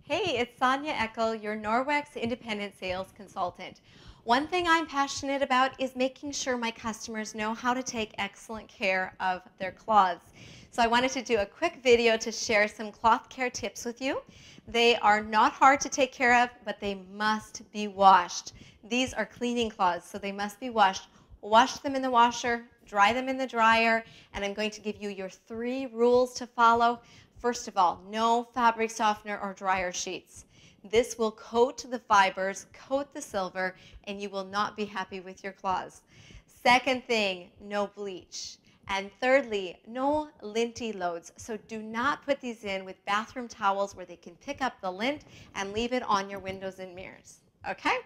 Hey, it's Sonia Eckel, your Norwex independent sales consultant. One thing I'm passionate about is making sure my customers know how to take excellent care of their cloths. So I wanted to do a quick video to share some cloth care tips with you. They are not hard to take care of, but they must be washed. These are cleaning cloths, so they must be washed. Wash them in the washer, dry them in the dryer, and I'm going to give you your 3 rules to follow. First of all, no fabric softener or dryer sheets. This will coat the fibers, coat the silver, and you will not be happy with your cloths. Second thing, no bleach. And thirdly, no linty loads. So do not put these in with bathroom towels where they can pick up the lint and leave it on your windows and mirrors. Okay?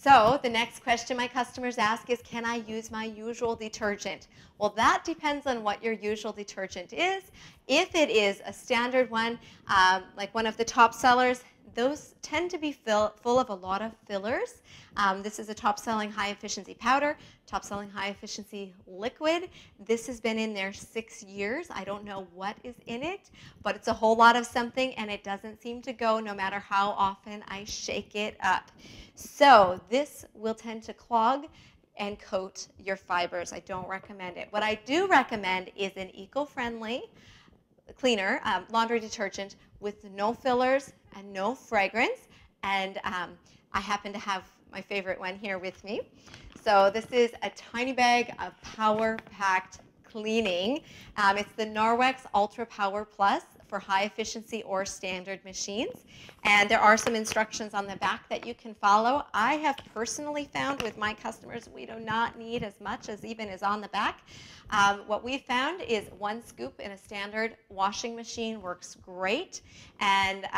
So the next question my customers ask is, can I use my usual detergent? Well, that depends on what your usual detergent is. If it is a standard one, like one of the top sellers, those tend to be full of a lot of fillers. This is a top-selling high-efficiency powder, top-selling high-efficiency liquid. This has been in there 6 years. I don't know what is in it, but it's a whole lot of something, and it doesn't seem to go no matter how often I shake it up. So this will tend to clog and coat your fibers. I don't recommend it. What I do recommend is an eco-friendly cleaner, laundry detergent with no fillers and no fragrance. And I happen to have my favorite one here with me. So this is a tiny bag of power-packed cleaning. It's the Norwex Ultra Power Plus for high efficiency or standard machines. And there are some instructions on the back that you can follow. I have personally found with my customers we do not need as much as even is on the back. What we found is 1 scoop in a standard washing machine works great. And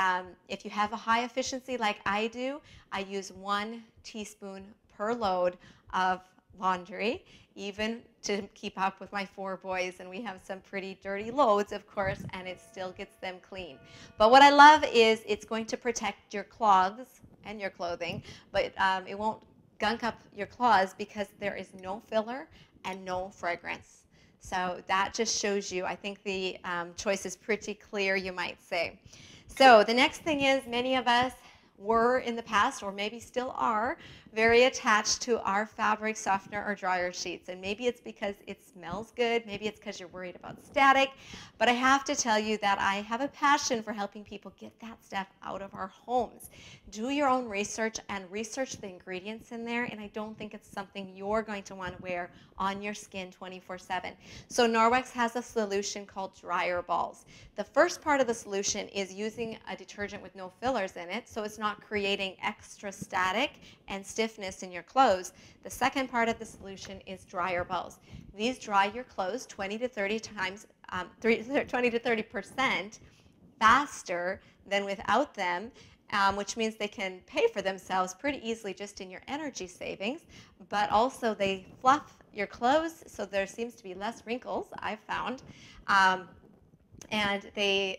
if you have a high efficiency like I do, I use 1 teaspoon per load of laundry, even to keep up with my 4 boys, and we have some pretty dirty loads, of course, and it still gets them clean. But what I love is it's going to protect your cloths and your clothing, but it won't gunk up your cloths because there is no filler and no fragrance. So that just shows you, I think the choice is pretty clear, you might say. So the next thing is, many of us were in the past, or maybe still are, very attached to our fabric softener or dryer sheets. And maybe it's because it smells good, maybe it's because you're worried about static, but I have to tell you that I have a passion for helping people get that stuff out of our homes. Do your own research and research the ingredients in there, and I don't think it's something you're going to want to wear on your skin 24/7. So Norwex has a solution called dryer balls. The first part of the solution is using a detergent with no fillers in it, so it's not creating extra static and stiffness in your clothes. The second part of the solution is dryer balls. These dry your clothes 20 to 30% faster than without them, which means they can pay for themselves pretty easily just in your energy savings, but also they fluff your clothes, so there seems to be less wrinkles, I've found, and they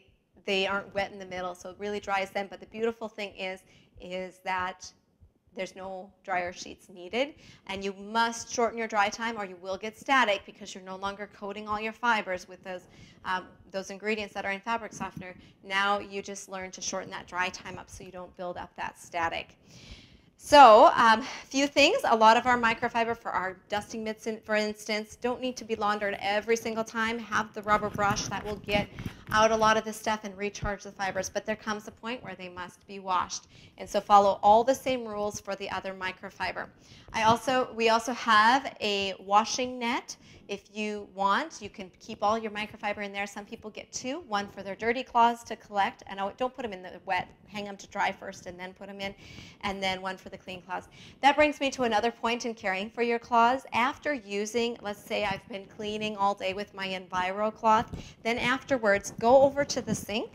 aren't wet in the middle, so it really dries them. But the beautiful thing is that there's no dryer sheets needed, and you must shorten your dry time or you will get static because you're no longer coating all your fibers with those ingredients that are in fabric softener. Now you just learn to shorten that dry time up so you don't build up that static. So few things. A lot of our microfiber for our dusting mitts, for instance, don't need to be laundered every single time. Have the rubber brush that will get out a lot of this stuff and recharge the fibers, but there comes a point where they must be washed. And so follow all the same rules for the other microfiber. We also have a washing net. If you want, you can keep all your microfiber in there. Some people get 2, one for their dirty cloths to collect, and don't put them in the wet, hang them to dry first and then put them in, and then one for the clean cloths. That brings me to another point in caring for your cloths. After using, let's say I've been cleaning all day with my Enviro cloth, then afterwards go over to the sink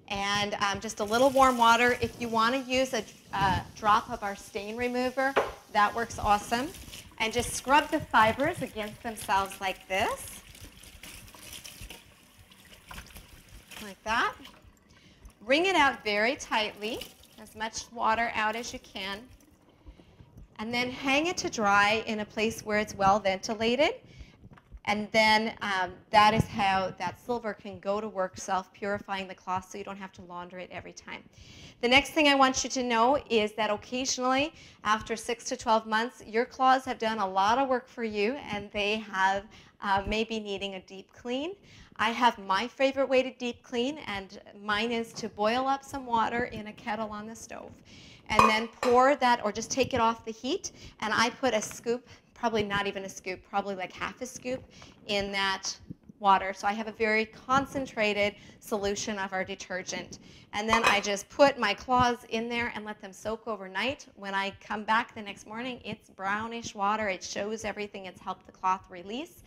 and just a little warm water. If you want to use a drop of our stain remover, that works awesome. And just scrub the fibers against themselves like this. Like that. Wring it out very tightly, as much water out as you can. And then hang it to dry in a place where it's well ventilated. And then that is how that silver can go to work self-purifying the cloth so you don't have to launder it every time. The next thing I want you to know is that occasionally, after 6 to 12 months, your claws have done a lot of work for you and they have maybe needing a deep clean. I have my favorite way to deep clean, and mine is to boil up some water in a kettle on the stove and then pour that, or just take it off the heat, and I put a scoop, probably not even a scoop, probably like half a scoop in that water. So I have a very concentrated solution of our detergent. And then I just put my claws in there and let them soak overnight. When I come back the next morning, it's brownish water. It shows everything. It's helped the cloth release.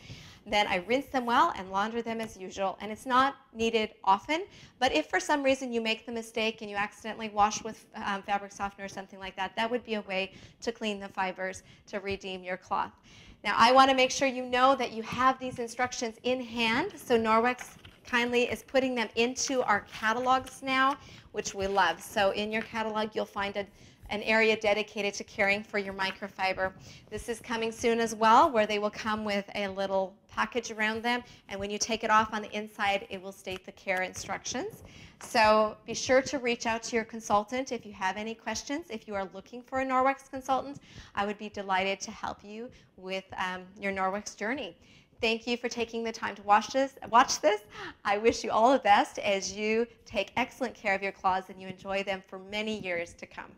Then I rinse them well and launder them as usual. And it's not needed often, but if for some reason you make the mistake and you accidentally wash with fabric softener or something like that, that would be a way to clean the fibers to redeem your cloth. Now, I want to make sure you know that you have these instructions in hand. So Norwex kindly is putting them into our catalogs now, which we love. So in your catalog, you'll find an area dedicated to caring for your microfiber. This is coming soon as well, where they will come with a little package around them, and when you take it off on the inside, it will state the care instructions. So be sure to reach out to your consultant if you have any questions. If you are looking for a Norwex consultant, I would be delighted to help you with your Norwex journey. Thank you for taking the time to watch this. I wish you all the best as you take excellent care of your claws and you enjoy them for many years to come.